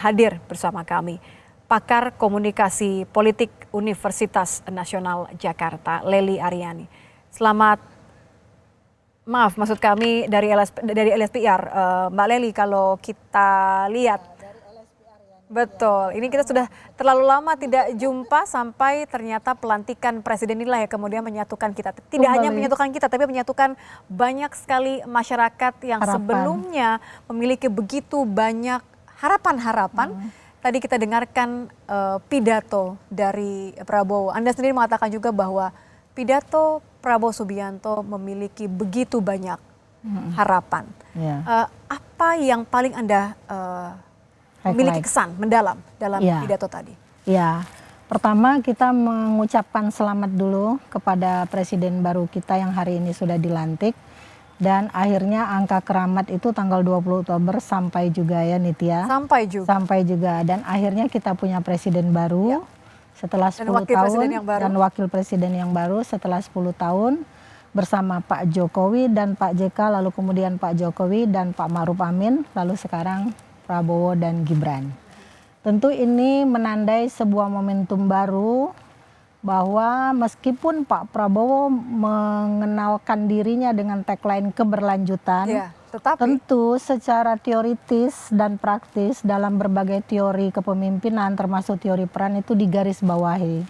Hadir bersama kami pakar komunikasi politik Universitas Nasional Jakarta, Lely Aryani. Maksud kami dari LSPR, Mbak Lely, kalau kita lihat, betul, ini kita sudah terlalu lama tidak jumpa sampai ternyata pelantikan presiden inilah yang kemudian menyatukan kita. Tidak hanya menyatukan kita, tapi menyatukan banyak sekali masyarakat yang sebelumnya memiliki begitu banyak harapan-harapan. Tadi kita dengarkan pidato dari Prabowo. Anda sendiri mengatakan juga bahwa pidato Prabowo Subianto memiliki begitu banyak harapan. Apa yang paling Anda memiliki kesan mendalam dalam pidato tadi? Ya, pertama kita mengucapkan selamat dulu kepada Presiden baru kita yang hari ini sudah dilantik. Dan akhirnya angka keramat itu tanggal 20 Oktober sampai juga ya Nitya. Sampai juga. Dan akhirnya kita punya presiden baru setelah 10 tahun. Dan wakil presiden yang baru setelah 10 tahun. Bersama Pak Jokowi dan Pak JK, lalu kemudian Pak Jokowi dan Pak Ma'ruf Amin. Lalu sekarang Prabowo dan Gibran. Tentu ini menandai sebuah momentum baru. Bahwa meskipun Pak Prabowo mengenalkan dirinya dengan tagline keberlanjutan, tetapi tentu secara teoritis dan praktis dalam berbagai teori kepemimpinan termasuk teori peran itu digarisbawahi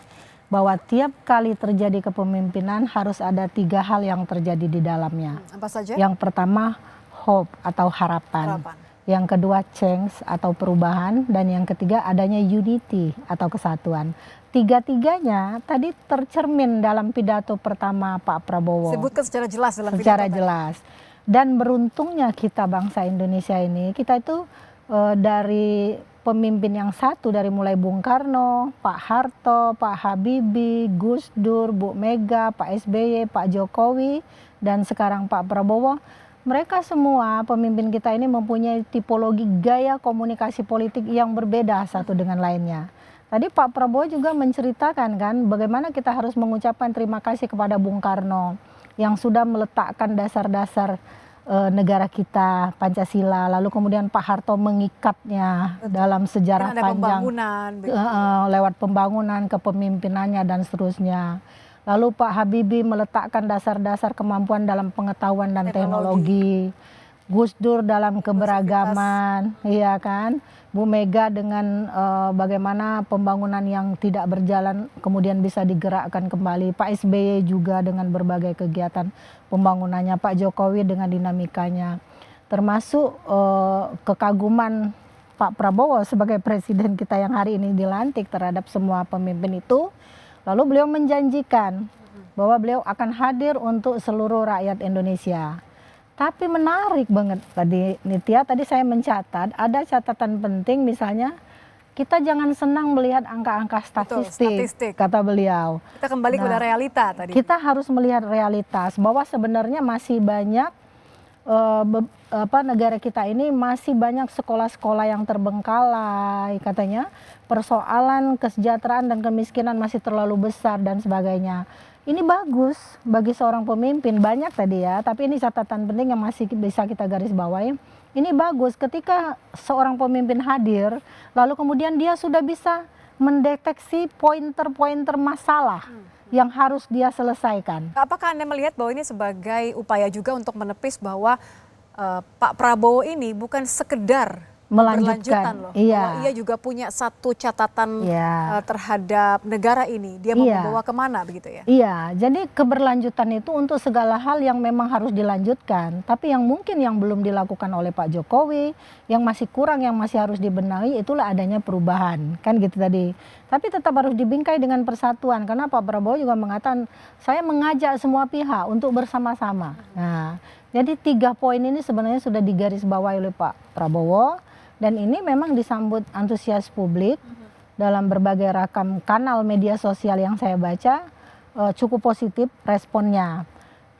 bahwa tiap kali terjadi kepemimpinan harus ada 3 hal yang terjadi di dalamnya. Apa saja? Yang pertama hope atau harapan. Yang kedua change atau perubahan, dan yang ketiga adanya unity atau kesatuan. Tiga-tiganya tadi tercermin dalam pidato pertama Pak Prabowo. Sebutkan secara jelas dalam pidato. Secara jelas. Dan beruntungnya kita bangsa Indonesia ini, kita itu dari pemimpin yang satu dari mulai Bung Karno, Pak Harto, Pak Habibie, Gus Dur, Bu Mega, Pak SBY, Pak Jokowi, dan sekarang Pak Prabowo. Mereka semua pemimpin kita ini mempunyai tipologi gaya komunikasi politik yang berbeda satu dengan lainnya. Tadi Pak Prabowo juga menceritakan kan bagaimana kita harus mengucapkan terima kasih kepada Bung Karno yang sudah meletakkan dasar-dasar negara kita Pancasila, lalu kemudian Pak Harto mengikatnya dalam sejarah panjang lewat pembangunan, kepemimpinannya dan seterusnya. Lalu Pak Habibie meletakkan dasar-dasar kemampuan dalam pengetahuan dan teknologi. Gus Dur dalam keberagaman, iya kan. Bu Mega dengan bagaimana pembangunan yang tidak berjalan kemudian bisa digerakkan kembali. Pak SBY juga dengan berbagai kegiatan pembangunannya. Pak Jokowi dengan dinamikanya. Termasuk kekaguman Pak Prabowo sebagai presiden kita yang hari ini dilantik terhadap semua pemimpin itu. Lalu beliau menjanjikan bahwa beliau akan hadir untuk seluruh rakyat Indonesia. Tapi menarik banget tadi Nitya, tadi saya mencatat ada catatan penting, misalnya kita jangan senang melihat angka-angka statistik, kata beliau. Kita kembali kepada realita tadi. Kita harus melihat realitas bahwa sebenarnya masih banyak negara kita ini masih banyak sekolah-sekolah yang terbengkalai, katanya persoalan kesejahteraan dan kemiskinan masih terlalu besar dan sebagainya. Ini bagus bagi seorang pemimpin, banyak tadi ya, tapi ini catatan penting yang masih bisa kita garis bawahi. Ini bagus ketika seorang pemimpin hadir, lalu kemudian dia sudah bisa mendeteksi pointer-pointer masalah yang harus dia selesaikan. Apakah Anda melihat bahwa ini sebagai upaya juga untuk menepis bahwa Pak Prabowo ini bukan sekedar berlanjutan loh, bahwa ia juga punya satu catatan terhadap negara ini, dia mau membawa kemana begitu ya? Iya, jadi keberlanjutan itu untuk segala hal yang memang harus dilanjutkan, tapi yang mungkin yang belum dilakukan oleh Pak Jokowi, yang masih kurang, yang masih harus dibenahi, itulah adanya perubahan, kan gitu tadi. Tapi tetap harus dibingkai dengan persatuan, karena Pak Prabowo juga mengatakan, saya mengajak semua pihak untuk bersama-sama. Nah, jadi 3 poin ini sebenarnya sudah digarisbawahi oleh Pak Prabowo. Dan ini memang disambut antusias publik dalam berbagai rakam kanal media sosial yang saya baca, cukup positif responnya.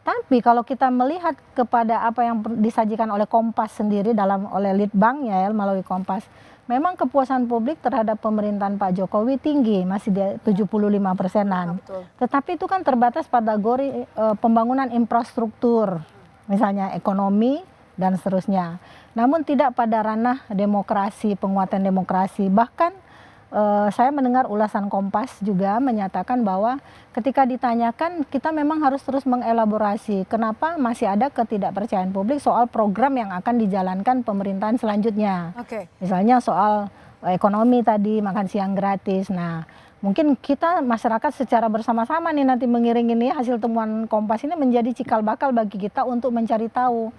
Tapi kalau kita melihat kepada apa yang disajikan oleh Kompas sendiri oleh Litbangnya ya, melalui Kompas, memang kepuasan publik terhadap pemerintahan Pak Jokowi tinggi, masih di 75%-an. Tetapi itu kan terbatas pada kategori pembangunan infrastruktur, misalnya ekonomi dan seterusnya. namun tidak pada ranah demokrasi, penguatan demokrasi. Bahkan saya mendengar ulasan Kompas juga menyatakan bahwa ketika ditanyakan kita memang harus terus mengelaborasi kenapa masih ada ketidakpercayaan publik soal program yang akan dijalankan pemerintahan selanjutnya. Misalnya soal ekonomi tadi, makan siang gratis. Nah, mungkin kita masyarakat secara bersama-sama nih nanti mengiring ini hasil temuan Kompas ini menjadi cikal bakal bagi kita untuk mencari tahu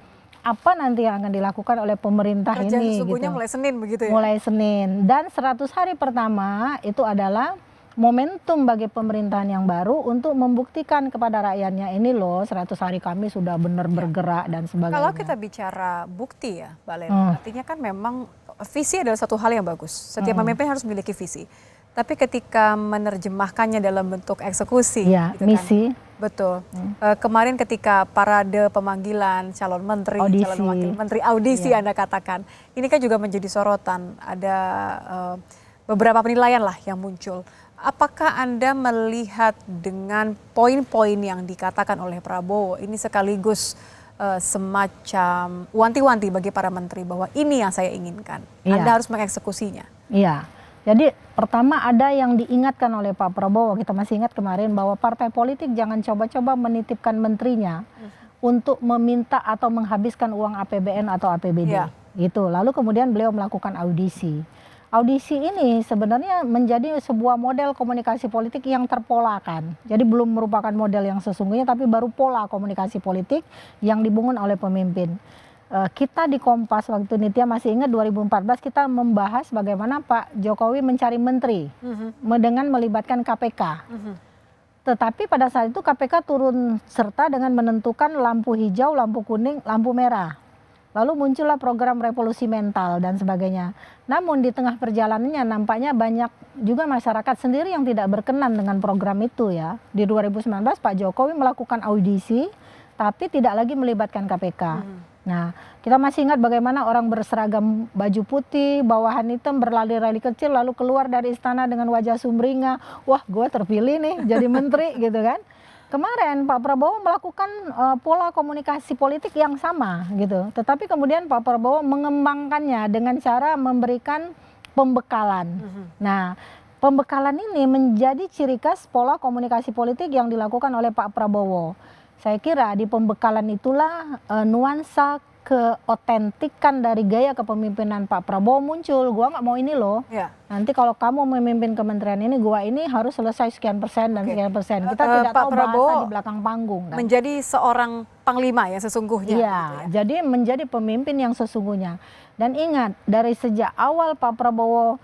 apa nanti yang akan dilakukan oleh pemerintah Kerja ini sesungguhnya gitu. mulai Senin begitu ya? Mulai Senin. Dan 100 hari pertama itu adalah momentum bagi pemerintahan yang baru untuk membuktikan kepada rakyatnya ini loh 100 hari kami sudah benar bergerak dan sebagainya. Kalau kita bicara bukti ya Mbak Leli, artinya kan memang visi adalah satu hal yang bagus. Setiap pemimpin harus memiliki visi. Tapi ketika menerjemahkannya dalam bentuk eksekusi, ya, gitu misi. Kan? Betul. Kemarin ketika parade pemanggilan calon menteri, Audisi. calon wakil menteri, audisi Anda katakan, ini kan juga menjadi sorotan. Ada beberapa penilaian lah yang muncul. Apakah Anda melihat dengan poin-poin yang dikatakan oleh Prabowo ini sekaligus semacam wanti-wanti bagi para menteri bahwa ini yang saya inginkan, Anda harus mengeksekusinya? Iya. Jadi pertama ada yang diingatkan oleh Pak Prabowo, kita masih ingat kemarin bahwa partai politik jangan coba-coba menitipkan menterinya untuk meminta atau menghabiskan uang APBN atau APBD. Gitu. Lalu kemudian beliau melakukan audisi. Audisi ini sebenarnya menjadi sebuah model komunikasi politik yang terpolakan. Jadi belum merupakan model yang sesungguhnya tapi baru pola komunikasi politik yang dibangun oleh pemimpin. Kita di Kompas waktu Nitya masih ingat 2014 kita membahas bagaimana Pak Jokowi mencari menteri dengan melibatkan KPK. Tetapi pada saat itu KPK turun serta dengan menentukan lampu hijau, lampu kuning, lampu merah. Lalu muncullah program revolusi mental dan sebagainya. Namun di tengah perjalanannya nampaknya banyak juga masyarakat sendiri yang tidak berkenan dengan program itu ya. Di 2019 Pak Jokowi melakukan audisi tapi tidak lagi melibatkan KPK. Nah, kita masih ingat bagaimana orang berseragam baju putih, bawahan hitam, berlari-lari kecil, lalu keluar dari istana dengan wajah sumringah. Wah, gue terpilih nih jadi menteri gitu kan. Kemarin Pak Prabowo melakukan pola komunikasi politik yang sama gitu. Tetapi kemudian Pak Prabowo mengembangkannya dengan cara memberikan pembekalan. Nah, pembekalan ini menjadi ciri khas pola komunikasi politik yang dilakukan oleh Pak Prabowo. Saya kira di pembekalan itulah nuansa keotentikan dari gaya kepemimpinan Pak Prabowo muncul. Gua nggak mau ini loh. Nanti kalau kamu memimpin kementerian ini, gua ini harus selesai sekian persen dan sekian persen. Kita tidak tahu bahasa di belakang panggung. Kan? Menjadi seorang panglima ya sesungguhnya. Iya, jadi menjadi pemimpin yang sesungguhnya. Dan ingat dari sejak awal Pak Prabowo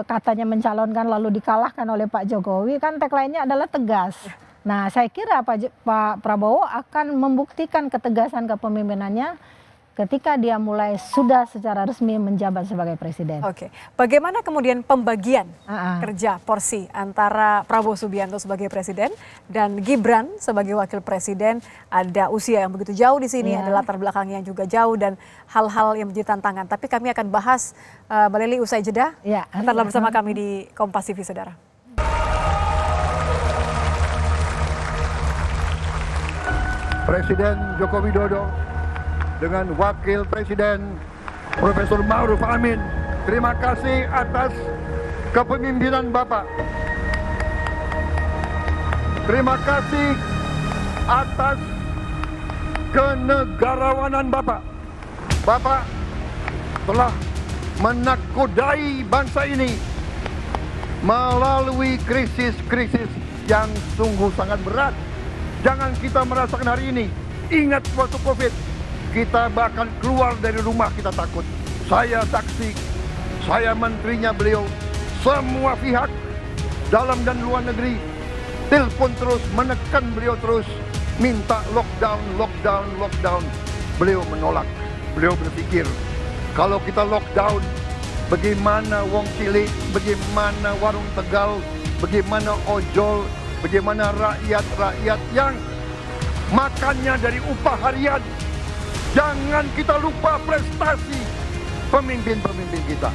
katanya mencalonkan lalu dikalahkan oleh Pak Jokowi, kan tagline-nya adalah tegas. Nah, saya kira Pak Prabowo akan membuktikan ketegasan kepemimpinannya ketika dia mulai sudah secara resmi menjabat sebagai presiden. Oke, bagaimana kemudian pembagian kerja porsi antara Prabowo Subianto sebagai presiden dan Gibran sebagai wakil presiden? Ada usia yang begitu jauh di sini, ada latar belakangnya yang juga jauh dan hal-hal yang menjadi tantangan. Tapi kami akan bahas Mbak Leli usai jeda. Tetaplah bersama kami di Kompas TV, saudara. Presiden Joko Widodo dengan Wakil Presiden Profesor Ma'ruf Amin. Terima kasih atas kepemimpinan Bapak. Terima kasih atas kenegarawanan Bapak. Bapak telah menakodai bangsa ini melalui krisis-krisis yang sungguh sangat berat. Jangan kita merasakan hari ini. Ingat waktu COVID, kita bahkan keluar dari rumah kita takut. Saya saksi, saya menterinya beliau, semua pihak dalam dan luar negeri telepon terus, menekan beliau terus, minta lockdown, lockdown, lockdown. Beliau menolak. Beliau berpikir, kalau kita lockdown, bagaimana wong cilik, bagaimana warung Tegal, bagaimana ojol, bagaimana rakyat-rakyat yang makannya dari upah harian. Jangan kita lupa prestasi pemimpin-pemimpin kita.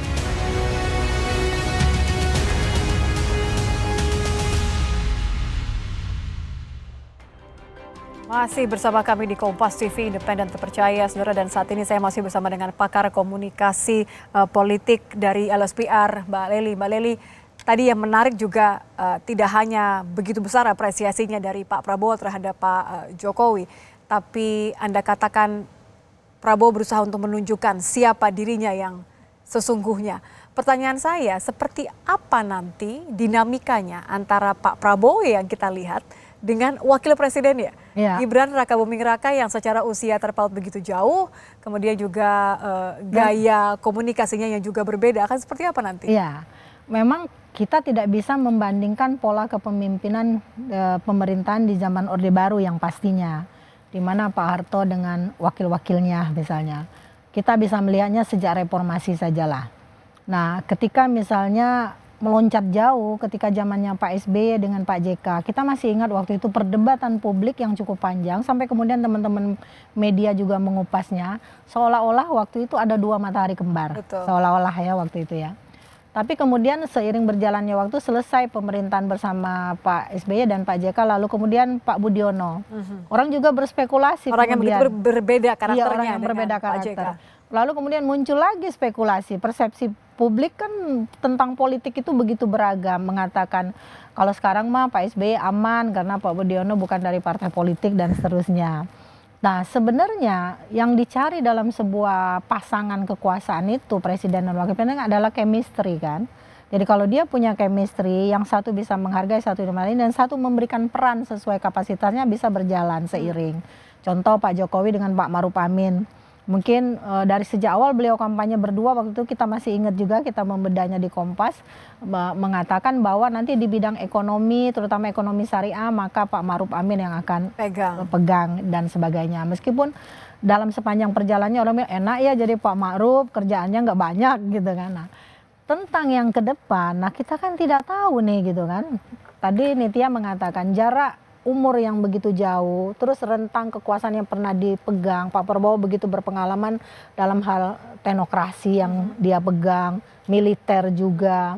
Masih bersama kami di Kompas TV Independen Terpercaya, saudara, dan saat ini saya masih bersama dengan pakar komunikasi politik dari LSPR, Mbak Lely. Mbak Lely, tadi yang menarik juga tidak hanya begitu besar apresiasinya dari Pak Prabowo terhadap Pak Jokowi, tapi Anda katakan Prabowo berusaha untuk menunjukkan siapa dirinya yang sesungguhnya. Pertanyaan saya, seperti apa nanti dinamikanya antara Pak Prabowo yang kita lihat dengan wakil presiden ya, Gibran Rakabuming Raka yang secara usia terpaut begitu jauh, kemudian juga gaya komunikasinya yang juga berbeda, akan seperti apa nanti? Ya, memang kita tidak bisa membandingkan pola kepemimpinan pemerintahan di zaman Orde Baru yang pastinya, di mana Pak Harto dengan wakil-wakilnya misalnya. Kita bisa melihatnya sejak reformasi sajalah. Nah, ketika misalnya meloncat jauh ketika zamannya Pak SBY dengan Pak JK. Kita masih ingat waktu itu perdebatan publik yang cukup panjang sampai kemudian teman-teman media juga mengupasnya seolah-olah waktu itu ada dua matahari kembar. Betul. Seolah-olah ya waktu itu ya. Tapi kemudian seiring berjalannya waktu selesai pemerintahan bersama Pak SBY dan Pak JK, lalu kemudian Pak Budiono. Orang juga berspekulasi. Orang yang begitu berbeda karakternya. Iya, orang yang berbeda karakter. Pak JK. Lalu kemudian muncul lagi spekulasi, persepsi publik kan tentang politik itu begitu beragam, mengatakan kalau sekarang mah Pak SBY aman karena Pak Budiono bukan dari partai politik dan seterusnya. Nah, sebenarnya yang dicari dalam sebuah pasangan kekuasaan itu presiden dan wakil presiden adalah chemistry kan. Jadi kalau dia punya chemistry, yang satu bisa menghargai satu sama lain dan satu memberikan peran sesuai kapasitasnya bisa berjalan seiring. Contoh Pak Jokowi dengan Pak Maruf Amin. Mungkin dari sejak awal beliau kampanye berdua, waktu itu kita masih ingat juga, kita membedanya di Kompas, mengatakan bahwa nanti di bidang ekonomi, terutama ekonomi syariah, maka Pak Maruf Amin yang akan pegang dan sebagainya. Meskipun dalam sepanjang perjalanannya orang bilang enak ya jadi Pak Maruf, kerjaannya nggak banyak gitu kan. Nah, tentang yang ke depan, nah kita kan tidak tahu nih gitu kan. Tadi Nitya mengatakan jarak umur yang begitu jauh, terus rentang kekuasaan yang pernah dipegang, Pak Prabowo begitu berpengalaman dalam hal teknokrasi yang dia pegang, militer juga,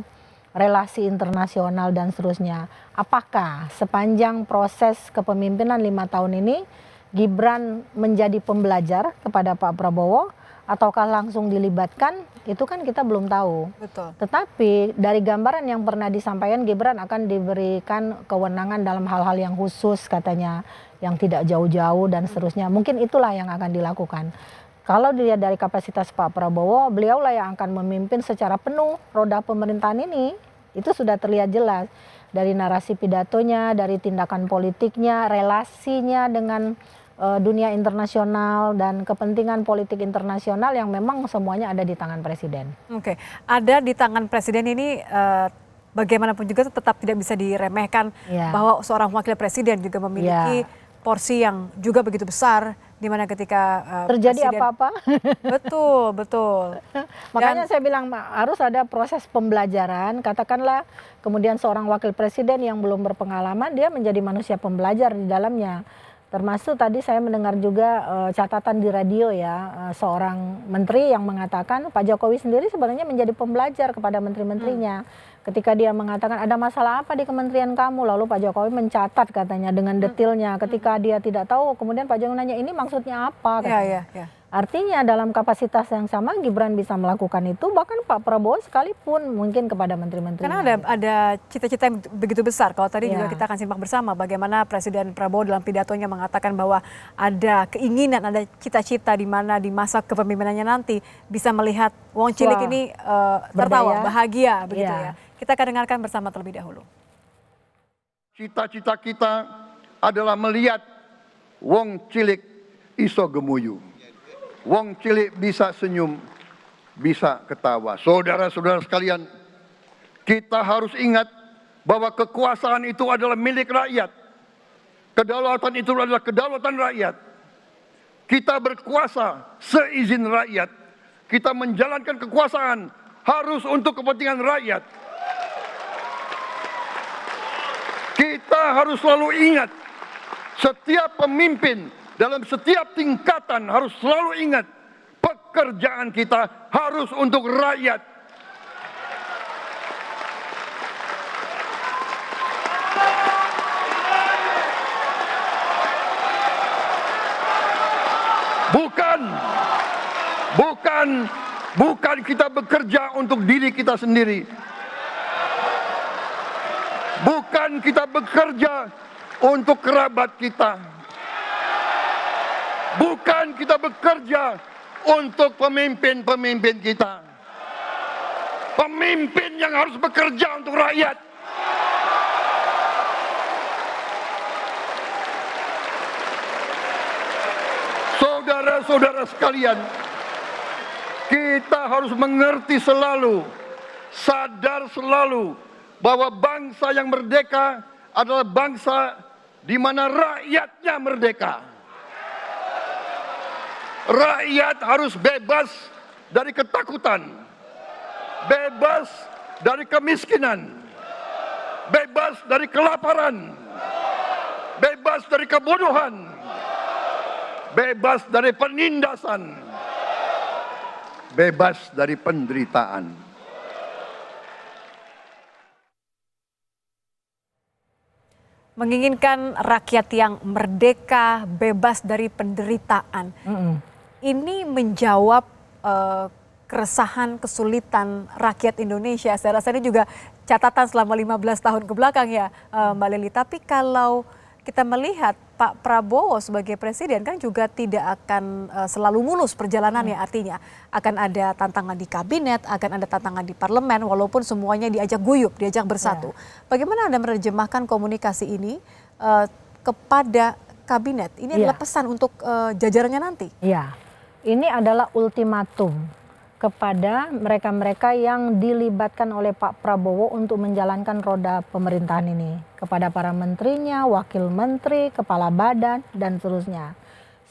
relasi internasional dan seterusnya. Apakah sepanjang proses kepemimpinan 5 tahun ini Gibran menjadi pembelajar kepada Pak Prabowo ataukah langsung dilibatkan? Itu kan kita belum tahu. Betul. Tetapi dari gambaran yang pernah disampaikan, Gibran akan diberikan kewenangan dalam hal-hal yang khusus katanya, yang tidak jauh-jauh dan seterusnya. Mungkin itulah yang akan dilakukan. Kalau dilihat dari kapasitas Pak Prabowo, beliaulah yang akan memimpin secara penuh roda pemerintahan ini. Itu sudah terlihat jelas dari narasi pidatonya, dari tindakan politiknya, relasinya dengan dunia internasional dan kepentingan politik internasional yang memang semuanya ada di tangan presiden. Oke, ada di tangan presiden ini bagaimanapun juga tetap tidak bisa diremehkan bahwa seorang wakil presiden juga memiliki porsi yang juga begitu besar di mana ketika terjadi apa-apa. Betul. Makanya saya bilang harus ada proses pembelajaran. Katakanlah kemudian seorang wakil presiden yang belum berpengalaman dia menjadi manusia pembelajar di dalamnya. Termasuk tadi saya mendengar juga catatan di radio ya, seorang menteri yang mengatakan Pak Jokowi sendiri sebenarnya menjadi pembelajar kepada menteri-menterinya. Ketika dia mengatakan ada masalah apa di kementerian kamu, lalu Pak Jokowi mencatat katanya dengan detailnya. Ketika dia tidak tahu, kemudian Pak Jokowi nanya ini maksudnya apa? Artinya dalam kapasitas yang sama Gibran bisa melakukan itu, bahkan Pak Prabowo sekalipun mungkin kepada menteri-menteri. Karena ada cita-cita yang begitu besar. Kalau tadi juga kita akan simak bersama bagaimana Presiden Prabowo dalam pidatonya mengatakan bahwa ada keinginan, ada cita-cita di mana di masa kepemimpinannya nanti bisa melihat wong cilik ini tertawa, bahagia begitu ya. Kita akan dengarkan bersama terlebih dahulu. Cita-cita kita adalah melihat wong cilik iso gemuyu. Wong cilik bisa senyum, bisa ketawa. Saudara-saudara sekalian, kita harus ingat bahwa kekuasaan itu adalah milik rakyat. Kedaulatan itu adalah kedaulatan rakyat. Kita berkuasa seizin rakyat. Kita menjalankan kekuasaan harus untuk kepentingan rakyat. Kita harus selalu ingat, setiap pemimpin dalam setiap tingkatan harus selalu ingat, pekerjaan kita harus untuk rakyat. Bukan kita bekerja untuk diri kita sendiri. Bukan kita bekerja untuk kerabat kita. Bukan kita bekerja untuk pemimpin-pemimpin kita. Pemimpin yang harus bekerja untuk rakyat. Saudara-saudara sekalian, kita harus mengerti selalu, sadar selalu bahwa bangsa yang merdeka adalah bangsa di mana rakyatnya merdeka. Rakyat harus bebas dari ketakutan, bebas dari kemiskinan, bebas dari kelaparan, bebas dari kebodohan, bebas dari penindasan, bebas dari penderitaan. Menginginkan rakyat yang merdeka, bebas dari penderitaan. Ini menjawab keresahan, kesulitan rakyat Indonesia. Saya rasa ini juga catatan selama 15 tahun ke belakang ya, Mbak Lely. Tapi kalau kita melihat Pak Prabowo sebagai presiden kan juga tidak akan selalu mulus perjalanannya, artinya akan ada tantangan di kabinet, akan ada tantangan di parlemen, walaupun semuanya diajak guyup, diajak bersatu. Bagaimana Anda menerjemahkan komunikasi ini kepada kabinet? Ini adalah pesan untuk jajarannya nanti. Iya, ini adalah ultimatum kepada mereka-mereka yang dilibatkan oleh Pak Prabowo untuk menjalankan roda pemerintahan ini. Kepada para menterinya, wakil menteri, kepala badan, dan seterusnya.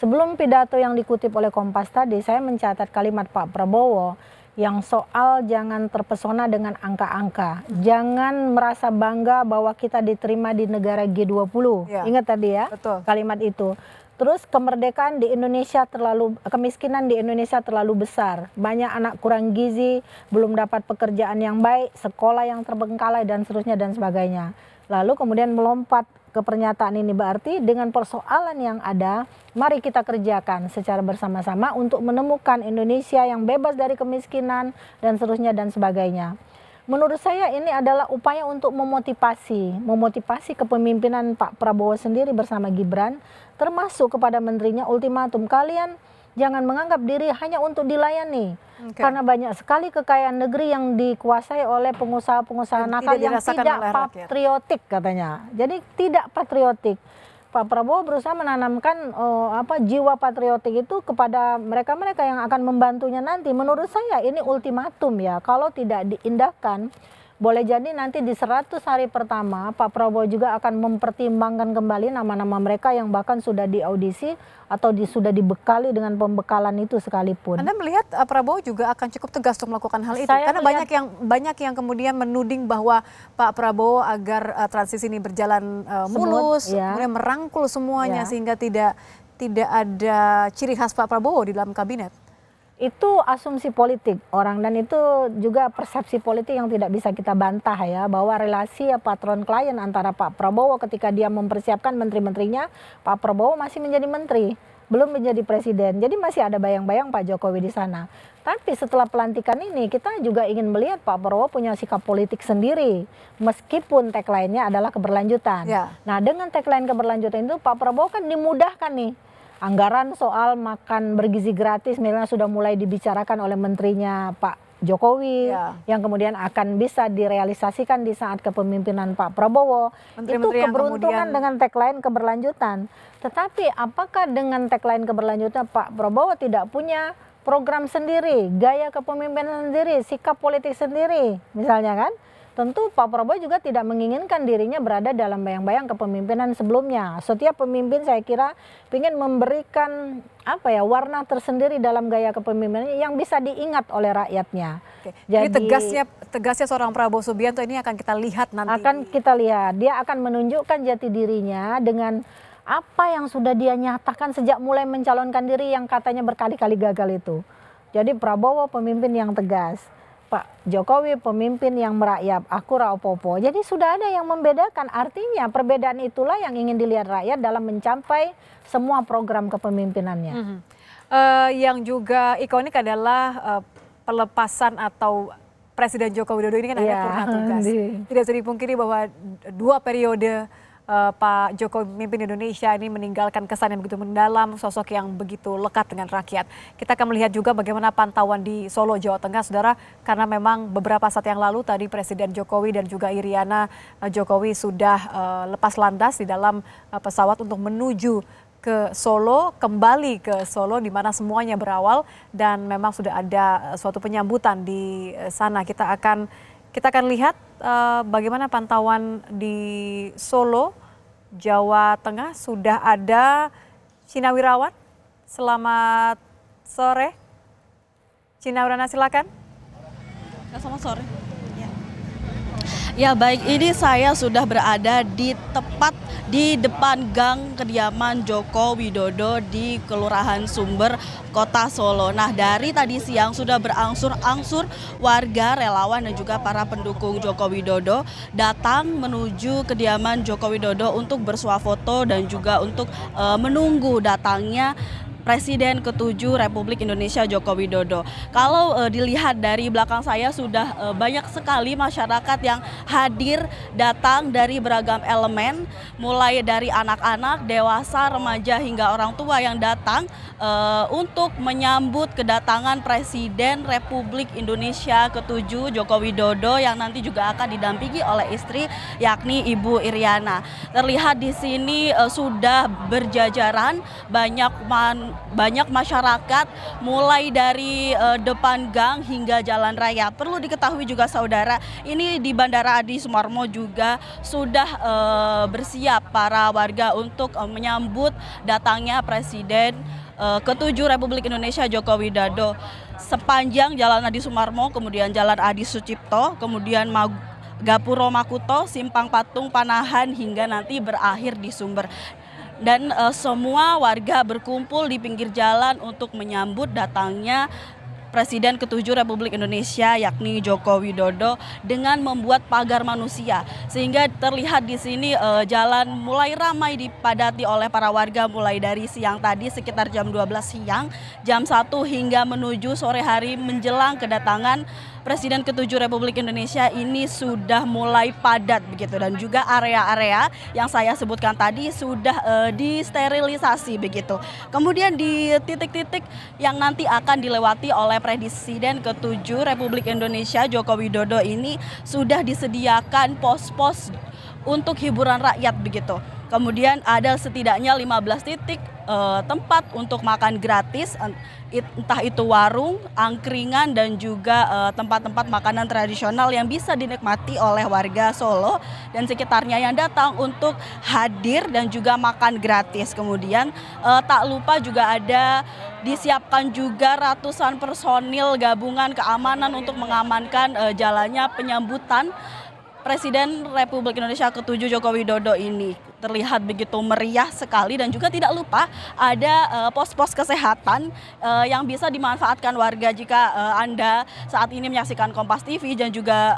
Sebelum pidato yang dikutip oleh Kompas tadi, saya mencatat kalimat Pak Prabowo yang soal jangan terpesona dengan angka-angka. Jangan merasa bangga bahwa kita diterima di negara G20. Ya. Ingat tadi ya, betul, kalimat itu. Terus kemerdekaan di Indonesia kemiskinan di Indonesia terlalu besar. Banyak anak kurang gizi, belum dapat pekerjaan yang baik, sekolah yang terbengkalai dan seterusnya dan sebagainya. Lalu kemudian melompat ke pernyataan ini, berarti dengan persoalan yang ada, mari kita kerjakan secara bersama-sama untuk menemukan Indonesia yang bebas dari kemiskinan dan seterusnya dan sebagainya. Menurut saya ini adalah upaya untuk memotivasi kepemimpinan Pak Prabowo sendiri bersama Gibran, termasuk kepada menterinya ultimatum, kalian jangan menganggap diri hanya untuk dilayani. Karena banyak sekali kekayaan negeri yang dikuasai oleh pengusaha-pengusaha nakal yang tidak patriotik katanya. Jadi tidak patriotik. Pak Prabowo berusaha menanamkan jiwa patriotik itu kepada mereka-mereka yang akan membantunya nanti. Menurut saya ini ultimatum ya, kalau tidak diindahkan, boleh jadi nanti di 100 hari pertama Pak Prabowo juga akan mempertimbangkan kembali nama-nama mereka yang bahkan sudah diaudisi atau sudah dibekali dengan pembekalan itu sekalipun. Anda melihat Prabowo juga akan cukup tegas untuk melakukan hal itu? Karena banyak yang kemudian menuding bahwa Pak Prabowo agar transisi ini berjalan mulus, kemudian merangkul semuanya sehingga tidak ada ciri khas Pak Prabowo di dalam kabinet. Itu asumsi politik orang dan itu juga persepsi politik yang tidak bisa kita bantah ya, bahwa relasi patron klien antara Pak Prabowo ketika dia mempersiapkan menteri-menterinya, Pak Prabowo masih menjadi menteri, belum menjadi presiden. Jadi masih ada bayang-bayang Pak Jokowi di sana. Tapi setelah pelantikan ini kita juga ingin melihat Pak Prabowo punya sikap politik sendiri, meskipun tagline-nya adalah keberlanjutan. Nah, dengan tagline keberlanjutan itu Pak Prabowo kan dimudahkan nih. Anggaran soal makan bergizi gratis misalnya sudah mulai dibicarakan oleh menterinya Pak Jokowi, yang kemudian akan bisa direalisasikan di saat kepemimpinan Pak Prabowo. Itu keberuntungan dengan tagline keberlanjutan. Tetapi apakah dengan tagline keberlanjutan Pak Prabowo tidak punya program sendiri, gaya kepemimpinan sendiri, sikap politik sendiri misalnya kan? Tentu Pak Prabowo juga tidak menginginkan dirinya berada dalam bayang-bayang kepemimpinan sebelumnya. Setiap pemimpin saya kira ingin memberikan warna tersendiri dalam gaya kepemimpinan yang bisa diingat oleh rakyatnya. Jadi tegasnya seorang Prabowo Subianto ini akan kita lihat nanti. Akan kita lihat, dia akan menunjukkan jati dirinya dengan apa yang sudah dia nyatakan sejak mulai mencalonkan diri yang katanya berkali-kali gagal itu. Jadi Prabowo pemimpin yang tegas. Pak Jokowi pemimpin yang merakyat, aku rapopo. Jadi sudah ada yang membedakan, artinya perbedaan itulah yang ingin dilihat rakyat dalam mencapai semua program kepemimpinannya. Yang juga ikonik adalah pelepasan atau Presiden Joko Widodo ini kan akhirnya Iya, purna tugas. Tidak bisa dipungkiri bahwa 2 periode Pak Jokowi memimpin Indonesia ini meninggalkan kesan yang begitu mendalam, sosok yang begitu lekat dengan rakyat. Kita akan melihat juga bagaimana pantauan di Solo, Jawa Tengah, saudara, karena memang beberapa saat yang lalu tadi Presiden Jokowi dan juga Iriana Jokowi sudah lepas landas di dalam pesawat untuk menuju ke Solo, kembali ke Solo di mana semuanya berawal dan memang sudah ada suatu penyambutan di sana. Kita akan lihat bagaimana pantauan di Solo, Jawa Tengah. Sudah ada Cina Wirawan. Selamat sore. Cina Wirana, silakan. Selamat sore. Ya baik, ini saya sudah berada tepat di depan gang kediaman Joko Widodo di Kelurahan Sumber, Kota Solo. Nah, dari tadi siang sudah berangsur-angsur warga, relawan dan juga para pendukung Joko Widodo datang menuju kediaman Joko Widodo untuk bersuah foto dan juga untuk menunggu datangnya Presiden ke-7 Republik Indonesia Joko Widodo. Kalau dilihat dari belakang saya sudah banyak sekali masyarakat yang hadir datang dari beragam elemen, mulai dari anak-anak, dewasa, remaja hingga orang tua yang datang untuk menyambut kedatangan Presiden Republik Indonesia ke-7 Joko Widodo yang nanti juga akan didampingi oleh istri yakni Ibu Iriana. Terlihat di sini sudah berjajaran banyak masyarakat mulai dari depan gang hingga jalan raya. Perlu diketahui juga saudara, ini di Bandara Adi Sumarmo juga sudah bersiap para warga untuk menyambut datangnya Presiden ke-7 Republik Indonesia Joko Widodo. Sepanjang Jalan Adi Sumarmo, kemudian Jalan Adi Sucipto, kemudian Gapuro Makuto, Simpang Patung, Panahan hingga nanti berakhir di Sumber. Dan semua warga berkumpul di pinggir jalan untuk menyambut datangnya Presiden ke-7 Republik Indonesia yakni Joko Widodo dengan membuat pagar manusia, sehingga terlihat di sini jalan mulai ramai dipadati oleh para warga mulai dari siang tadi sekitar jam 12 siang, jam 1 hingga menuju sore hari menjelang kedatangan Presiden ke-7 Republik Indonesia ini sudah mulai padat begitu, dan juga area-area yang saya sebutkan tadi sudah disterilisasi begitu. Kemudian di titik-titik yang nanti akan dilewati oleh Presiden ke-7 Republik Indonesia Joko Widodo ini sudah disediakan pos-pos untuk hiburan rakyat begitu. Kemudian ada setidaknya 15 titik tempat untuk makan gratis, entah itu warung, angkringan dan juga tempat-tempat makanan tradisional yang bisa dinikmati oleh warga Solo dan sekitarnya yang datang untuk hadir dan juga makan gratis. Kemudian tak lupa juga ada disiapkan juga ratusan personil gabungan keamanan untuk mengamankan jalannya penyambutan Presiden Republik Indonesia ke-7 Joko Widodo ini. Terlihat begitu meriah sekali, dan juga tidak lupa ada pos-pos kesehatan yang bisa dimanfaatkan warga jika Anda saat ini menyaksikan Kompas TV dan juga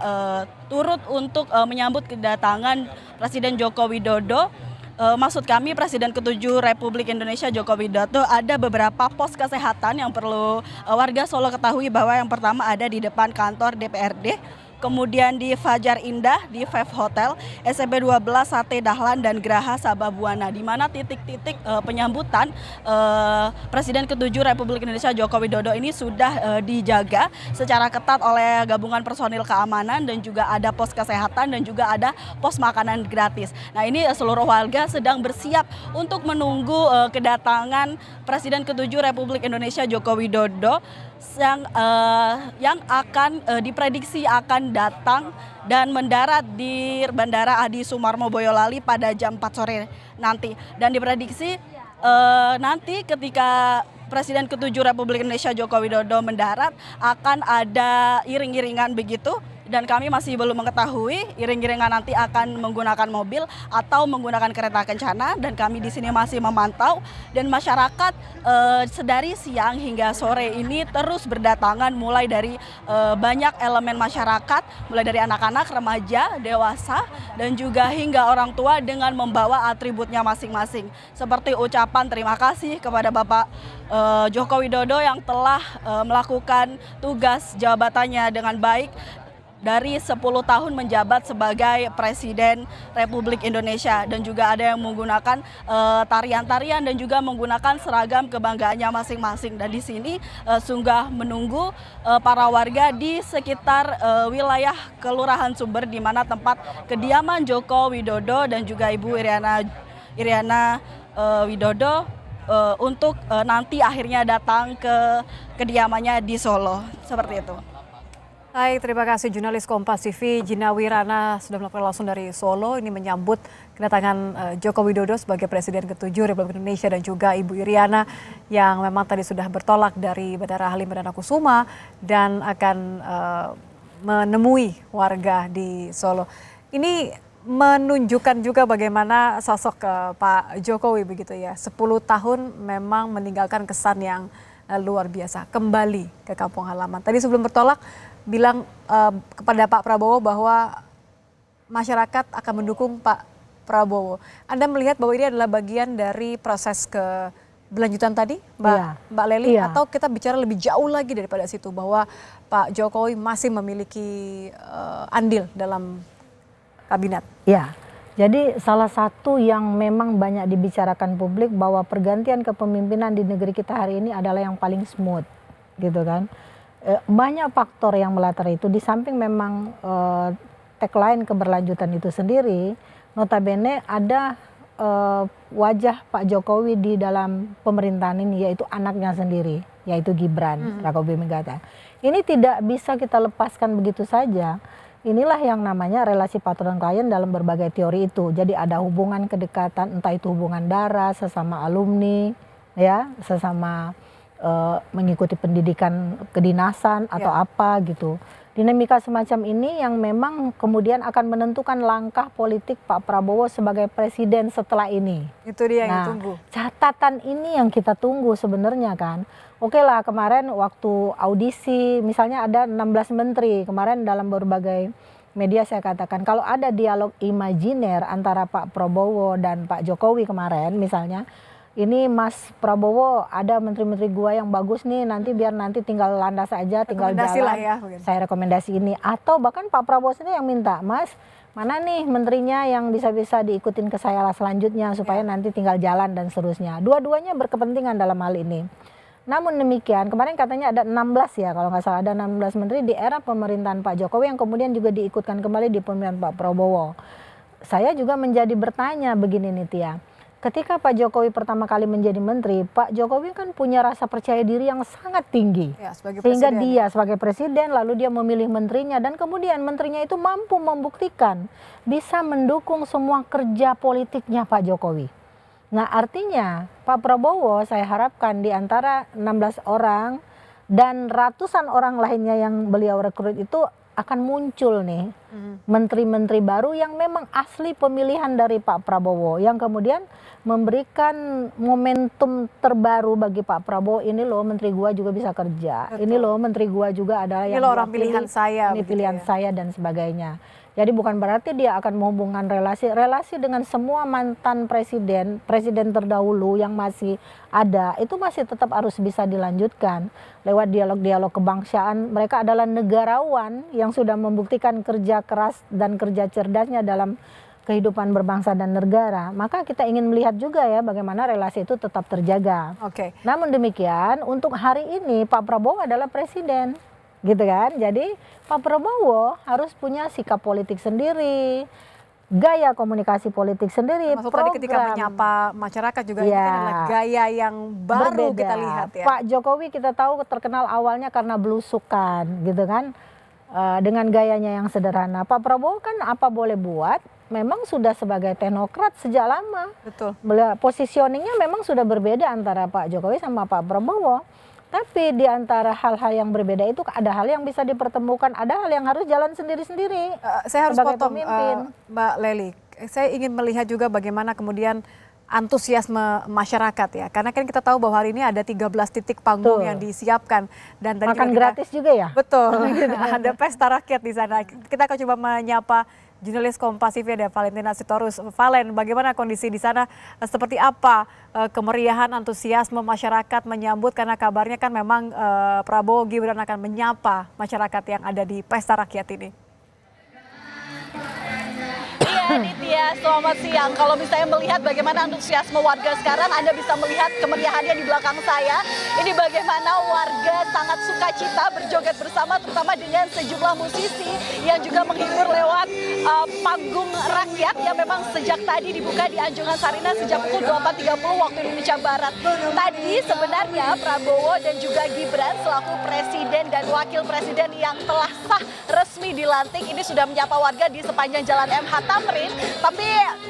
turut untuk menyambut kedatangan Presiden Joko Widodo. Maksud kami Presiden ke-7 Republik Indonesia Joko Widodo, ada beberapa pos kesehatan yang perlu warga Solo ketahui, bahwa yang pertama ada di depan kantor DPRD, kemudian di Fajar Indah, di Five Hotel, SMP 12, Sate Dahlan, dan Geraha Sababwana, di mana titik-titik penyambutan Presiden ke-7 Republik Indonesia Joko Widodo ini sudah dijaga secara ketat oleh gabungan personil keamanan, dan juga ada pos kesehatan dan juga ada pos makanan gratis. Nah, ini seluruh warga sedang bersiap untuk menunggu kedatangan Presiden ke-7 Republik Indonesia Joko Widodo yang akan diprediksi akan datang dan mendarat di Bandara Adi Sumarmo Boyolali pada jam 4 sore nanti. Dan diprediksi nanti ketika Presiden ke-7 Republik Indonesia Joko Widodo mendarat akan ada iring-iringan begitu dan kami masih belum mengetahui iring-iringan nanti akan menggunakan mobil atau menggunakan kereta kencana, dan kami di sini masih memantau, dan masyarakat sedari siang hingga sore ini terus berdatangan, mulai dari banyak elemen masyarakat, mulai dari anak-anak, remaja, dewasa, dan juga hingga orang tua dengan membawa atributnya masing-masing, seperti ucapan terima kasih kepada Bapak Joko Widodo yang telah melakukan tugas jabatannya dengan baik dari 10 tahun menjabat sebagai Presiden Republik Indonesia, dan juga ada yang menggunakan tarian-tarian dan juga menggunakan seragam kebanggaannya masing-masing. Dan di sini sungguh menunggu para warga di sekitar wilayah Kelurahan Sumber, di mana tempat kediaman Joko Widodo dan juga Ibu Iriana Widodo untuk nanti akhirnya datang ke kediamannya di Solo, seperti itu. Baik, terima kasih jurnalis Kompas TV Gina Wirana sudah melaporkan langsung dari Solo. Ini menyambut kedatangan Joko Widodo sebagai Presiden ke-7 Republik Indonesia, dan juga Ibu Iriana yang memang tadi sudah bertolak dari Bandara Halim Perdana Kusuma dan akan menemui warga di Solo. Ini menunjukkan juga bagaimana sosok Pak Jokowi begitu ya. 10 tahun memang meninggalkan kesan yang luar biasa, kembali ke kampung halaman. Tadi sebelum bertolak bilang kepada Pak Prabowo bahwa masyarakat akan mendukung Pak Prabowo. Anda melihat bahwa ini adalah bagian dari proses keberlanjutan tadi, Mbak Lely, atau kita bicara lebih jauh lagi daripada situ, bahwa Pak Jokowi masih memiliki andil dalam kabinet? Ya, jadi salah satu yang memang banyak dibicarakan publik bahwa pergantian kepemimpinan di negeri kita hari ini adalah yang paling smooth, gitu kan. Banyak faktor yang melatar itu, di samping memang tagline keberlanjutan itu sendiri, notabene ada wajah Pak Jokowi di dalam pemerintahan ini, yaitu anaknya sendiri, yaitu Gibran Raka Buming Raka. Ini tidak bisa kita lepaskan begitu saja. Inilah yang namanya relasi patron klien dalam berbagai teori itu. Jadi ada hubungan kedekatan, entah itu hubungan darah, sesama alumni, ya, sesama mengikuti pendidikan kedinasan atau apa gitu. Dinamika semacam ini yang memang kemudian akan menentukan langkah politik Pak Prabowo sebagai presiden setelah ini. Itu dia yang ditunggu. Catatan ini yang kita tunggu sebenarnya kan. Oke lah, kemarin waktu audisi misalnya ada 16 menteri. Kemarin dalam berbagai media saya katakan kalau ada dialog imajiner antara Pak Prabowo dan Pak Jokowi kemarin misalnya, ini Mas Prabowo ada menteri-menteri gua yang bagus nih, nanti biar nanti tinggal landas aja, tinggal jalan, lah ya, saya rekomendasi ini. Atau bahkan Pak Prabowo sendiri yang minta, Mas mana nih menterinya yang bisa-bisa diikutin ke saya selanjutnya supaya nanti tinggal jalan dan seterusnya. Dua-duanya berkepentingan dalam hal ini. Namun demikian, kemarin katanya ada 16 ya, kalau nggak salah ada 16 menteri di era pemerintahan Pak Jokowi yang kemudian juga diikutkan kembali di pemerintahan Pak Prabowo. Saya juga menjadi bertanya begini nih Tia. Ketika Pak Jokowi pertama kali menjadi menteri, Pak Jokowi kan punya rasa percaya diri yang sangat tinggi. Ya, sehingga dia sebagai presiden lalu dia memilih menterinya dan kemudian menterinya itu mampu membuktikan bisa mendukung semua kerja politiknya Pak Jokowi. Nah artinya Pak Prabowo saya harapkan di antara 16 orang dan ratusan orang lainnya yang beliau rekrut itu akan muncul nih menteri-menteri baru yang memang asli pemilihan dari Pak Prabowo, yang kemudian memberikan momentum terbaru bagi Pak Prabowo. Ini loh menteri gua juga bisa kerja. Betul. Ini loh menteri gua juga adalah yang orang pilihan saya, ini pilihan saya dan sebagainya. Jadi bukan berarti dia akan menghubungkan relasi dengan semua mantan presiden terdahulu yang masih ada, itu masih tetap harus bisa dilanjutkan lewat dialog-dialog kebangsaan. Mereka adalah negarawan yang sudah membuktikan kerja keras dan kerja cerdasnya dalam kehidupan berbangsa dan negara. Maka kita ingin melihat juga ya bagaimana relasi itu tetap terjaga. Oke. Namun demikian untuk hari ini Pak Prabowo adalah presiden. Gitu kan, jadi Pak Prabowo harus punya sikap politik sendiri, gaya komunikasi politik sendiri, maksud tadi ketika menyapa masyarakat juga ini kan adalah gaya yang baru berbeda. Kita lihat ya. Pak Jokowi kita tahu terkenal awalnya karena belusukan gitu kan, dengan gayanya yang sederhana. Pak Prabowo kan apa boleh buat, memang sudah sebagai teknokrat sejak lama. Betul. Positioningnya memang sudah berbeda antara Pak Jokowi sama Pak Prabowo. Tapi di antara hal-hal yang berbeda itu ada hal yang bisa dipertemukan, ada hal yang harus jalan sendiri-sendiri. Saya harus sebagai potong, pemimpin. Mbak Lely. Saya ingin melihat juga bagaimana kemudian antusiasme masyarakat ya. Karena kan kita tahu bahwa hari ini ada 13 titik panggung Betul. yang disiapkan. Dan tadi Makan juga gratis juga ya? Betul, ada pesta rakyat di sana. Kita akan coba menyapa jurnalis Kompas TV ada Valentina Sitorus. Valen, bagaimana kondisi di sana? Seperti apa kemeriahan, antusiasme masyarakat menyambut karena kabarnya kan memang Prabowo Gibran akan menyapa masyarakat yang ada di pesta rakyat ini. Iya Nitya, selamat siang. Kalau misalnya melihat bagaimana antusiasme warga sekarang, Anda bisa melihat kemeriahannya di belakang saya. Ini bagaimana warga sangat sukacita berjoget bersama, terutama dengan sejumlah musisi yang juga menghibur lewat panggung rakyat yang memang sejak tadi dibuka di Anjungan Sarina sejak pukul 8.30 waktu Indonesia Barat. Tadi sebenarnya Prabowo dan juga Gibran selaku presiden dan wakil presiden yang telah sah resmi dilantik ini sudah menyapa warga di sepanjang Jalan MH Tamrin, tapi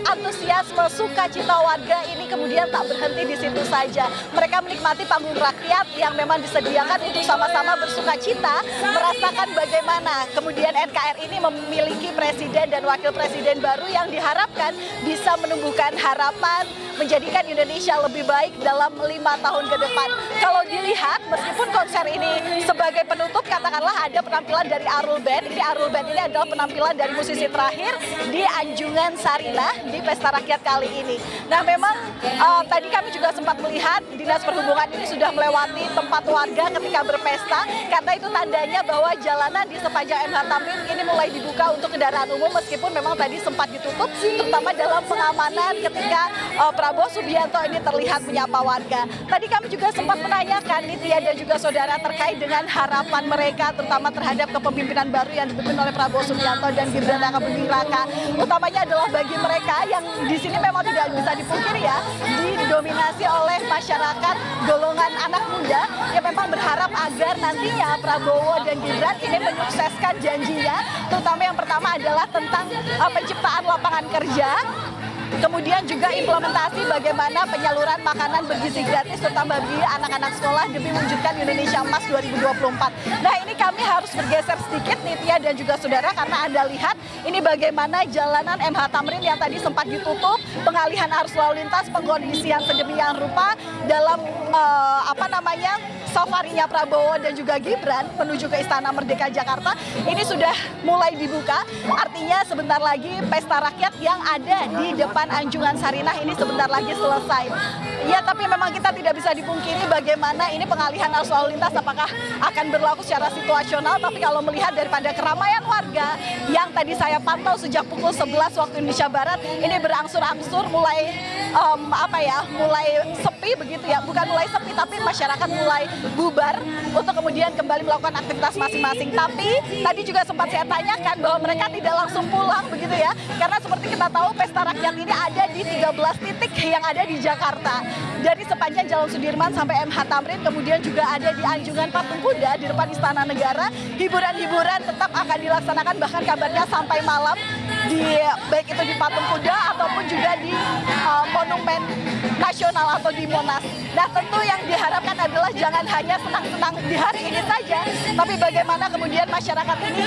antusiasme sukacita warga ini kemudian tak berhenti di situ saja. Mereka menikmati panggung rakyat yang memang disediakan untuk sama-sama bersukacita, merasakan bagaimana kemudian NKRI ini memiliki presiden dan wakil presiden baru yang diharapkan bisa menumbuhkan harapan, menjadikan Indonesia lebih baik dalam 5 tahun ke depan. Kalau dilihat, meskipun konser ini sebagai penutup, katakanlah ada penampilan dari Arul Band. Ini Arul Band ini adalah penampilan dari musisi terakhir di Anjungan Sarina di Pesta Rakyat kali ini. Nah memang tadi kami juga sempat melihat Dinas Perhubungan ini sudah melewati tempat warga ketika berpesta, karena itu tandanya bahwa jalanan di sepanjang MH Tamrin ini mulai dibuka untuk kendaraan umum meskipun memang tadi sempat ditutup, terutama dalam pengamanan ketika Prabowo Subianto ini terlihat menyapa warga. Tadi kami juga sempat menanyakan Nitya dan juga saudara terkait dengan harapan mereka terutama terhadap kepemimpinan baru yang dipimpin oleh Prabowo Subianto dan Gibran Rakabuming Raka. Utamanya adalah bagi mereka yang di sini memang tidak bisa dipungkiri ya, didominasi oleh masyarakat golongan anak muda yang memang berharap agar nantinya Prabowo dan Gibran ini menyukseskan janjinya, terutama yang pertama adalah tentang penciptaan lapangan kerja. Kemudian juga implementasi bagaimana penyaluran makanan bergizi gratis terutama bagi anak-anak sekolah demi mewujudkan Indonesia Emas 2024. Nah ini kami harus bergeser sedikit Nitya dan juga saudara karena Anda lihat ini bagaimana jalanan MH Tamrin yang tadi sempat ditutup, pengalihan arus lalu lintas, pengkondisian sedemikian rupa dalam safarinya Prabowo dan juga Gibran menuju ke Istana Merdeka Jakarta ini sudah mulai dibuka. Artinya sebentar lagi pesta rakyat yang ada di depan Anjungan Sarinah ini sebentar lagi selesai. Ya tapi memang kita tidak bisa dipungkiri bagaimana ini pengalihan arus lalu lintas apakah akan berlaku secara situasional, tapi kalau melihat daripada keramaian warga yang tadi saya pantau sejak pukul 11 waktu Indonesia Barat ini berangsur-angsur mulai mulai sepi begitu ya, bukan mulai sepi tapi masyarakat mulai bubar untuk kemudian kembali melakukan aktivitas masing-masing. Tapi tadi juga sempat saya tanyakan bahwa mereka tidak langsung pulang begitu ya, karena seperti kita tahu pesta rakyat ini ada di 13 titik yang ada di Jakarta, dari sepanjang Jalan Sudirman sampai MH Tamrin, kemudian juga ada di Anjungan Patung Kuda di depan Istana Negara. Hiburan-hiburan tetap akan dilaksanakan bahkan kabarnya sampai malam baik itu di Patung Kuda ataupun juga di Monumen Nasional atau di Monas. Nah tentu yang diharapkan adalah jangan hanya senang-senang di hari ini saja, tapi bagaimana kemudian masyarakat ini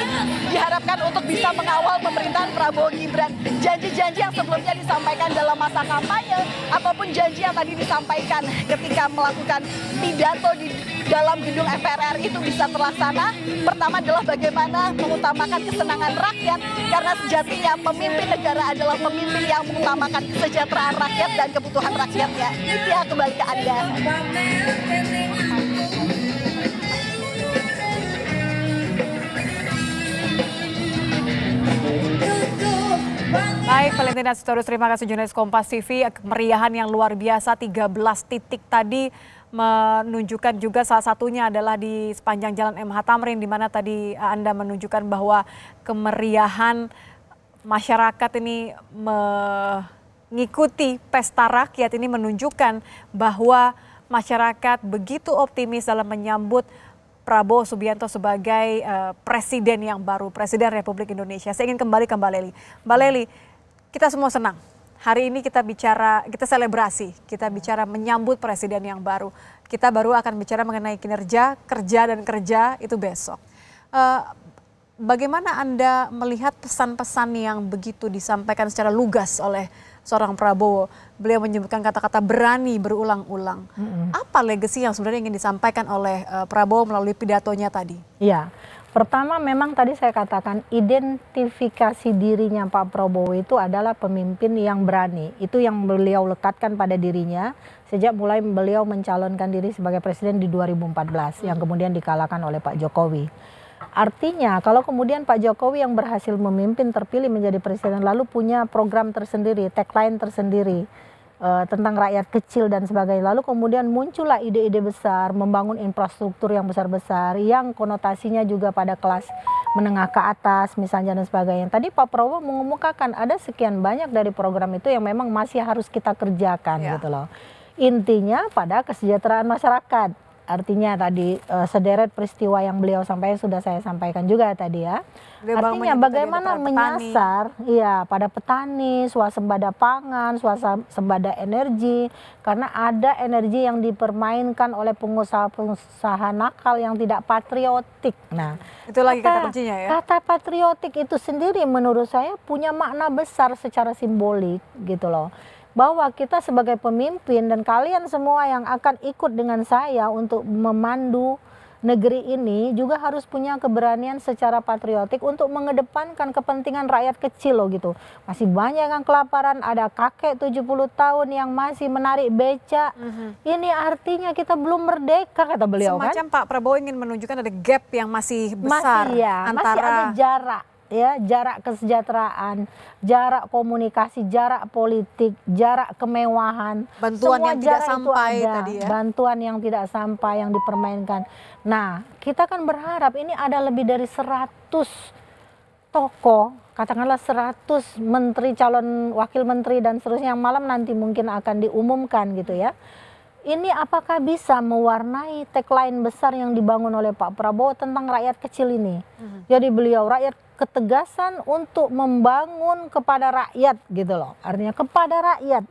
diharapkan untuk bisa mengawal pemerintahan Prabowo Gibran. Janji-janji yang sebelumnya disampaikan dalam masa kampanye ataupun janji yang tadi disampaikan ketika melakukan pidato di dalam gedung MPR RI itu bisa terlaksana. Pertama adalah bagaimana mengutamakan kesenangan rakyat, karena sejatinya pemimpin negara adalah pemimpin yang mengutamakan kesejahteraan rakyat dan kebutuhan rakyatnya. Nitya, kembali ke Anda. Baik, Valentina Sitorus, terima kasih jurnalis Kompas TV. Kemeriahan yang luar biasa, 13 titik tadi menunjukkan juga salah satunya adalah di sepanjang Jalan MH Tamrin, di mana tadi Anda menunjukkan bahwa kemeriahan masyarakat ini mengikuti pesta rakyat ini menunjukkan bahwa masyarakat begitu optimis dalam menyambut Prabowo Subianto sebagai presiden yang baru, Presiden Republik Indonesia. Saya ingin kembali ke Mbak Lely. Mbak Lely, kita semua senang hari ini kita selebrasi, kita bicara menyambut presiden yang baru. Kita baru akan bicara mengenai kinerja, kerja itu besok. Bagaimana Anda melihat pesan-pesan yang begitu disampaikan secara lugas oleh seorang Prabowo? Beliau menyebutkan kata-kata berani berulang-ulang. Apa legasi yang sebenarnya ingin disampaikan oleh Prabowo melalui pidatonya tadi? Iya, pertama memang tadi saya katakan identifikasi dirinya Pak Prabowo itu adalah pemimpin yang berani. Itu yang beliau lekatkan pada dirinya sejak mulai beliau mencalonkan diri sebagai presiden di 2014 yang kemudian dikalahkan oleh Pak Jokowi. Artinya kalau kemudian Pak Jokowi yang berhasil memimpin terpilih menjadi presiden lalu punya program tersendiri, tagline tersendiri tentang rakyat kecil dan sebagainya. Lalu kemudian muncullah ide-ide besar, membangun infrastruktur yang besar-besar yang konotasinya juga pada kelas menengah ke atas misalnya dan sebagainya. Tadi Pak Prabowo mengemukakan ada sekian banyak dari program itu yang memang masih harus kita kerjakan gitu loh. Intinya pada kesejahteraan masyarakat. Artinya tadi sederet peristiwa yang beliau sampaikan sudah saya sampaikan juga tadi ya. Artinya bagaimana menyasar pada petani, swasembada pangan, swasembada energi, karena ada energi yang dipermainkan oleh pengusaha-pengusaha nakal yang tidak patriotik. Nah, itu lagi kata kuncinya ya. Kata patriotik itu sendiri menurut saya punya makna besar secara simbolik gitu loh. Bahwa kita sebagai pemimpin dan kalian semua yang akan ikut dengan saya untuk memandu negeri ini juga harus punya keberanian secara patriotik untuk mengedepankan kepentingan rakyat kecil loh gitu. Masih banyak yang kelaparan, ada kakek 70 tahun yang masih menarik beca. Ini artinya kita belum merdeka kata beliau. Semacam Pak Prabowo ingin menunjukkan ada gap yang masih besar masih ada jarak. Ya, jarak kesejahteraan, jarak komunikasi, jarak politik, jarak kemewahan, bantuan yang tidak sampai tadi ya. Bantuan yang tidak sampai yang dipermainkan. Nah, kita kan berharap ini ada lebih dari 100 tokoh, katakanlah 100 menteri, calon wakil menteri dan seterusnya yang malam nanti mungkin akan diumumkan gitu ya. Ini apakah bisa mewarnai tagline besar yang dibangun oleh Pak Prabowo tentang rakyat kecil ini? Jadi beliau ketegasan untuk membangun kepada rakyat gitu loh. Artinya kepada rakyat.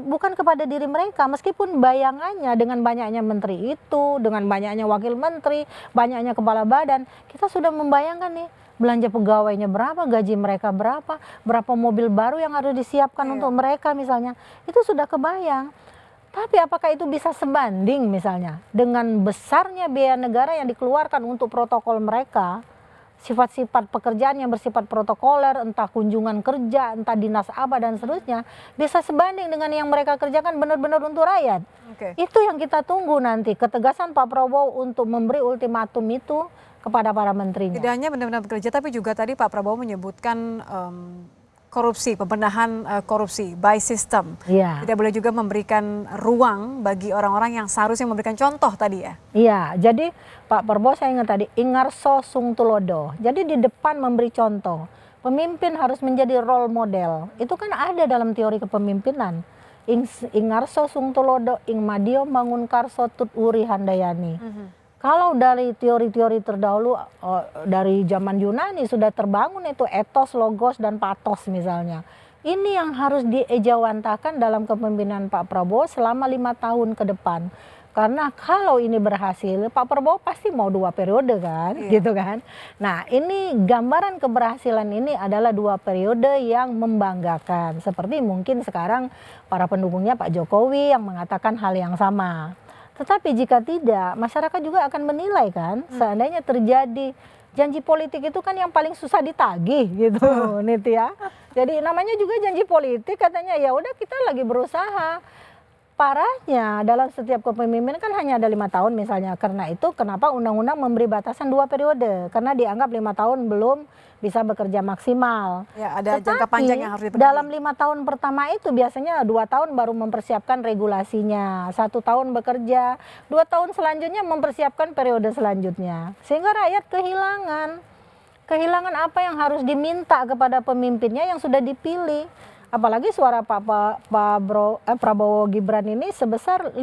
Bukan kepada diri mereka, meskipun bayangannya dengan banyaknya menteri itu, dengan banyaknya wakil menteri, banyaknya kepala badan, kita sudah membayangkan nih belanja pegawainya berapa, gaji mereka berapa mobil baru yang harus disiapkan untuk mereka misalnya. Itu sudah kebayang. Tapi apakah itu bisa sebanding misalnya dengan besarnya biaya negara yang dikeluarkan untuk protokol mereka, sifat-sifat pekerjaan yang bersifat protokoler, entah kunjungan kerja, entah dinas apa dan seterusnya, bisa sebanding dengan yang mereka kerjakan benar-benar untuk rakyat. Itu yang kita tunggu nanti, ketegasan Pak Prabowo untuk memberi ultimatum itu kepada para menterinya. Tidak hanya benar-benar bekerja, tapi juga tadi Pak Prabowo menyebutkan korupsi, pembenahan korupsi by system. Tidak boleh juga memberikan ruang bagi orang-orang yang seharusnya memberikan contoh tadi ya. Iya, jadi Pak Prabowo saya ingat tadi ingarso sung tulodo. Jadi di depan memberi contoh. Pemimpin harus menjadi role model. Itu kan ada dalam teori kepemimpinan. Ingarso sung tulodo ing madio mangun karso tut uri handayani. Kalau dari teori-teori terdahulu dari zaman Yunani sudah terbangun itu etos, logos, dan pathos misalnya. Ini yang harus diejawantakan dalam kepemimpinan Pak Prabowo selama 5 tahun ke depan. Karena kalau ini berhasil, Pak Prabowo pasti mau 2 periode kan, gitu kan. Nah ini gambaran keberhasilan ini adalah 2 periode yang membanggakan. Seperti mungkin sekarang para pendukungnya Pak Jokowi yang mengatakan hal yang sama. Tetapi jika tidak, masyarakat juga akan menilai kan, seandainya terjadi janji politik itu kan yang paling susah ditagih gitu, Niti ya. Jadi namanya juga janji politik, katanya ya udah kita lagi berusaha. Parahnya dalam setiap kepemimpinan kan hanya ada 5 tahun misalnya. Karena itu kenapa undang-undang memberi batasan 2 periode, karena dianggap 5 tahun belum bisa bekerja maksimal. Ya, ada jangka panjang yang harus dipenuhi. Dalam 5 tahun pertama itu biasanya 2 tahun baru mempersiapkan regulasinya, 1 tahun bekerja, 2 tahun selanjutnya mempersiapkan periode selanjutnya. Sehingga rakyat kehilangan apa yang harus diminta kepada pemimpinnya yang sudah dipilih. Apalagi suara Prabowo Gibran ini sebesar 58%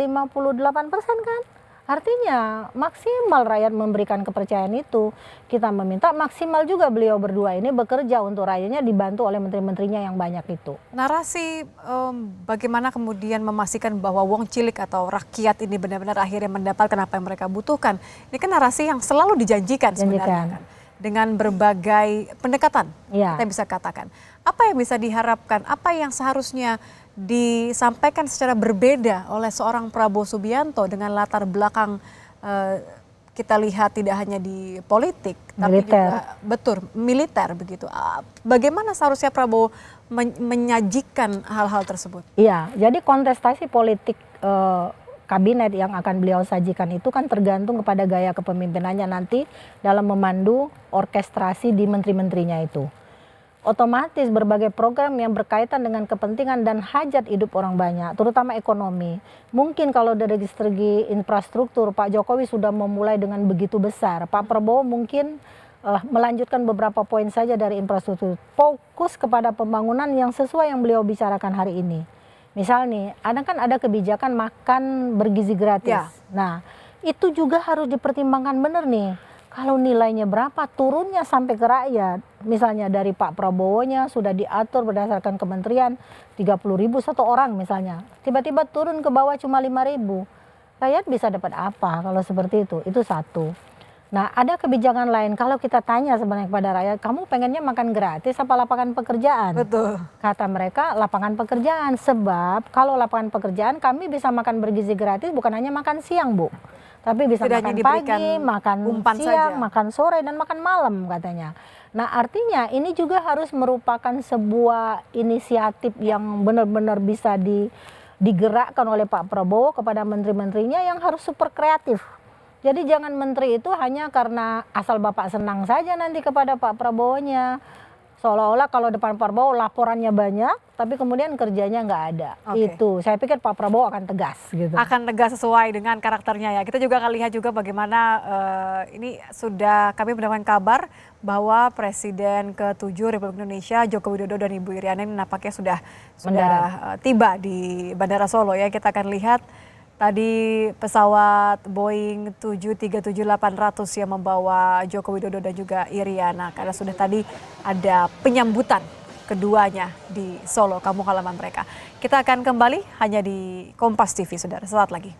kan. Artinya maksimal rakyat memberikan kepercayaan itu. Kita meminta maksimal juga beliau berdua ini bekerja untuk rakyatnya, dibantu oleh menteri-menterinya yang banyak itu. Narasi bagaimana kemudian memastikan bahwa wong cilik atau rakyat ini benar-benar akhirnya mendapatkan apa yang mereka butuhkan. Ini kan narasi yang selalu dijanjikan sebenarnya kan. Dengan berbagai pendekatan, kita bisa katakan. Apa yang bisa diharapkan, apa yang seharusnya disampaikan secara berbeda oleh seorang Prabowo Subianto dengan latar belakang kita lihat tidak hanya di politik, tapi juga militer begitu. Bagaimana seharusnya Prabowo menyajikan hal-hal tersebut? Iya, jadi kontestasi politik kabinet yang akan beliau sajikan itu kan tergantung kepada gaya kepemimpinannya nanti dalam memandu orkestrasi di menteri-menterinya itu. Otomatis berbagai program yang berkaitan dengan kepentingan dan hajat hidup orang banyak, terutama ekonomi. Mungkin kalau dari segi infrastruktur, Pak Jokowi sudah memulai dengan begitu besar. Pak Prabowo mungkin melanjutkan beberapa poin saja dari infrastruktur. Fokus kepada pembangunan yang sesuai yang beliau bicarakan hari ini. Misal nih, ada kebijakan makan bergizi gratis. Ya. Nah, itu juga harus dipertimbangkan benar nih. Kalau nilainya berapa, turunnya sampai ke rakyat. Misalnya dari Pak Prabowo-nya sudah diatur berdasarkan kementerian 30.000 satu orang misalnya. Tiba-tiba turun ke bawah cuma 5.000. Rakyat bisa dapat apa kalau seperti itu? Itu satu. Nah, ada kebijakan lain. Kalau kita tanya sebenarnya kepada rakyat, kamu pengennya makan gratis apa lapangan pekerjaan? Betul. Kata mereka lapangan pekerjaan. Sebab kalau lapangan pekerjaan kami bisa makan bergizi gratis bukan hanya makan siang, Bu. Tapi bisa tidak makan pagi, makan siang, makan sore, dan makan malam katanya. Nah, artinya ini juga harus merupakan sebuah inisiatif yang benar-benar bisa digerakkan oleh Pak Prabowo kepada menteri-menterinya yang harus super kreatif. Jadi jangan menteri itu hanya karena asal Bapak senang saja nanti kepada Pak Prabowo-nya. Seolah-olah kalau depan Pak Prabowo laporannya banyak, tapi kemudian kerjanya nggak ada. Itu, saya pikir Pak Prabowo akan tegas gitu. Akan tegas sesuai dengan karakternya ya. Kita juga akan lihat juga bagaimana ini sudah kami mendapatkan kabar bahwa Presiden ke-7 Republik Indonesia Joko Widodo dan Ibu Iriana ini nampaknya sudah tiba di Bandara Solo ya. Kita akan lihat tadi pesawat Boeing 737-800 yang membawa Joko Widodo dan juga Iriana. Karena sudah tadi ada penyambutan keduanya di Solo, kampung halaman mereka. Kita akan kembali hanya di Kompas TV, saudara. Sesaat lagi.